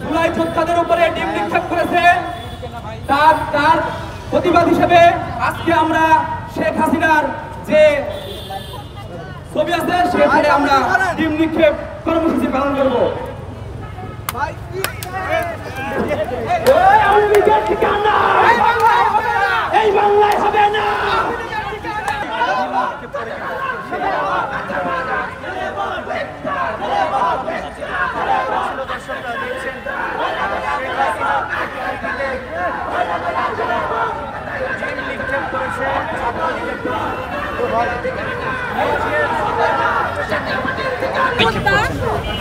জুলাই যোদ্ধাদের উপরে ডিম নিক্ষেপ করেছে, তার প্রতিবাদ হিসেবে আজকে আমরা শেখ হাসিনার যে ছবি আছে সেখানে আমরা ডিম নিক্ষেপ কর্মসূচি পালন করব। এই বাংলায় হবে না।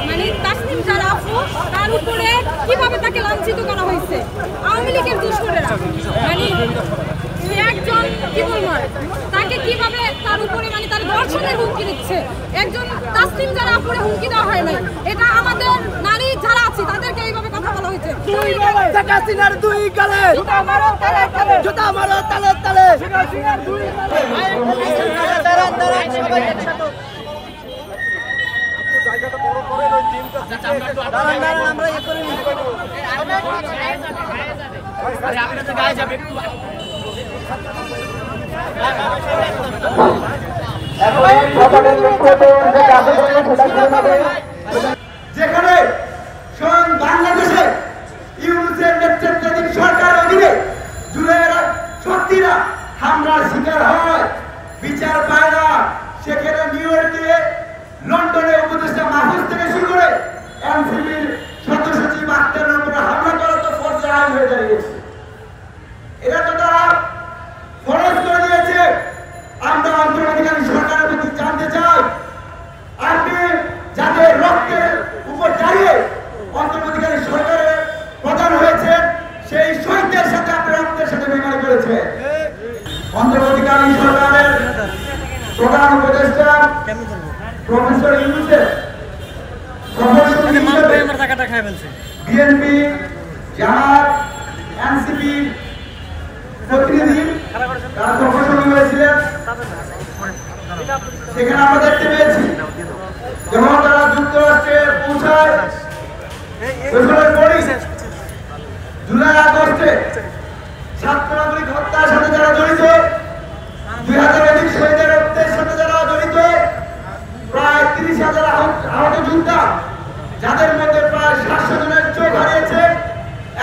মানে তাসনিম যারা আপু তার উপরে কিভাবে তাকে লাঞ্ছিত করা হয়েছে আওয়ামী লীগের দুষ্কৃতীরা, মানে একজন কি বলবো তাকে কিভাবে তার উপরে মানে তার ধর্ষণের হুমকি দিচ্ছে, একজন তাসনিম যারা আপুরে হুমকি দেওয়া হয় নাই, এটা আমাদের নারী যারা আছে তাদেরকে এইভাবে কথা বলা হয়েছে। শেখ হাসিনার দুই গালে জুতা মারো তালে তালে, জুতা মারো তালে তালে, শেখ হাসিনার দুই গালে। দাঁড়ান দাঁড়ান সবাই একসাথে জায়গাটা বড় করে ওই টিমটা দাঁড়ান দাঁড়ান আমরা ইয়ে করে নিই। আরে আপনি তো গায়ে যাবে একটু যেখানে স্বয়ং বাংলাদেশে ইউনিসেফ নেতৃত্বাধীন সরকার অধীনে জুলাইয়ের শক্তিরা হামলার শিকার হয়, বিচার পায় না, সেখানে নিউ ইয়র্কে লন্ডনে উপদেষ্টা মাহফুজ থেকে শুরু করে এনসিপির সদস্য সচিব আক্তারের উপরে হামলা করা তো ফরজ আইন হয়ে দাঁড়িয়েছে। এটা তো তারা ফরজ করে দিয়েছে। আমরা অন্তর্বর্তীকালীন সরকারের প্রতি জানতে চাই, আপনি যাদের রক্তের উপর দাঁড়িয়ে অন্তর্বর্তীকালীন সরকারের প্রধান হয়েছেন সেই শহীদদের সাথে আপনি রক্তের সাথে বেমানি করেছেন। অন্তর্বর্তীকালীন সরকারের প্রধান উপদেষ্টা প্রফেসর ইউনুসেফ বিএনপি, জামাত, এনসিপি প্রতিনিধি তারা প্রফেসর হয়েছিলেন, সেখানে আমরা দেখতে পেয়েছি যখন তারা যুক্তরাষ্ট্রে পৌঁছায় জুলাই আগস্টে ছাত্র নাগরিক হত্যার সাথে যারা জড়িত, 2000 অধিক শহীদের রক্তের সাথে যারা জড়িত, প্রায় 30,000 আহত যোদ্ধা, যাদের মধ্যে প্রায় 700 জনের চোখ হারিয়েছে,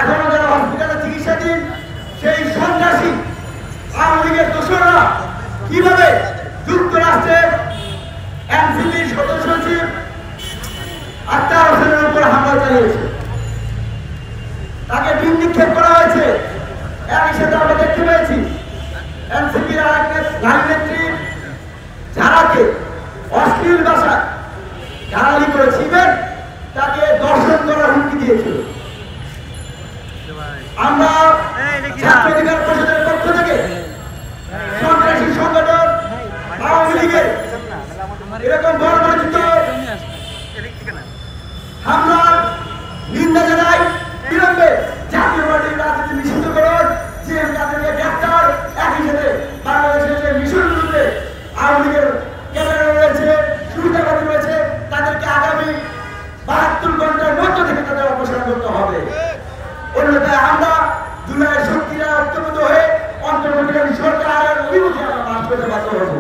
এখনো যারা হসপিটালে চিকিৎসাধীন, সেই সন্ত্রাসী আওয়ামী লীগের দোসররা কিভাবে যুক্তরাষ্ট্রের এনসিপির সদস্য সচিব আক্তার হোসেনের উপর হামলা চালিয়েছে, তাকে ডিম নিক্ষেপ করা হয়েছে। একই সাথে আমরা দেখতে পেয়েছি এনসিপির আরেক নারী নেত্রী যারাকে অশ্লীল ভাষায় গালাগালি করেছিলেন, তাকে দর্শন করার হুমকি দিয়েছিল। আমরা ছাত্র অধিকার পরিষদের পক্ষ থেকে সন্ত্রাসী সংগঠন আওয়ামী লীগের এরকম বর্বরচিত হামলার নিন্দা জানাই। বিলম্বে জাতীয় পার্টির রাজনীতি নিষিদ্ধ করুন, যে তাদেরকে গ্রেপ্তার, একই সাথে বাংলাদেশের যে মিশন বিরুদ্ধে আওয়ামী লীগের ক্যামেরা রয়েছে, সুবিধাবাদী রয়েছে, তাদেরকে আগামী 72 ঘন্টার মধ্য থেকে তাদের অপসারণ করতে হবে। অন্যথায় আমরা জুলাইয়ের শক্তিরা ঐক্যবদ্ধ হয়ে অন্তর্বর্তীকালীন সরকারের অভিমুখে আমরা বাস করতে বাধ্য হব।